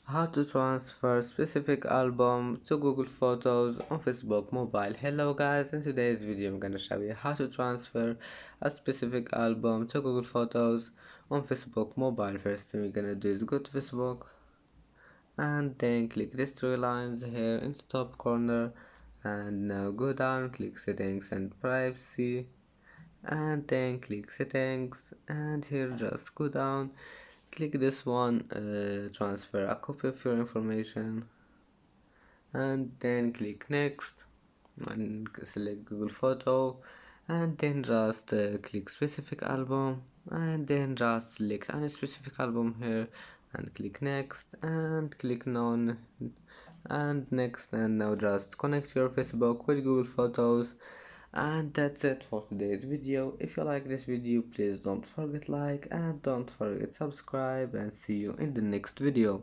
How to transfer specific album to Google Photos on Facebook Mobile. Hello guys, in today's video I'm gonna show you how to transfer a specific album to Google Photos on Facebook Mobile. First thing we're gonna do is go to Facebook and then click these three lines here in the top corner, and now go down, click settings and privacy, and then click settings, and here just go down, click this one, transfer a copy of your information, and then click next and select Google Photo, and then just click specific album, and then just select any specific album here and click next and click none and next, and now just connect your Facebook with Google Photos. And that's it for today's video. If you like this video, please don't forget like and don't forget subscribe, and see you in the next video.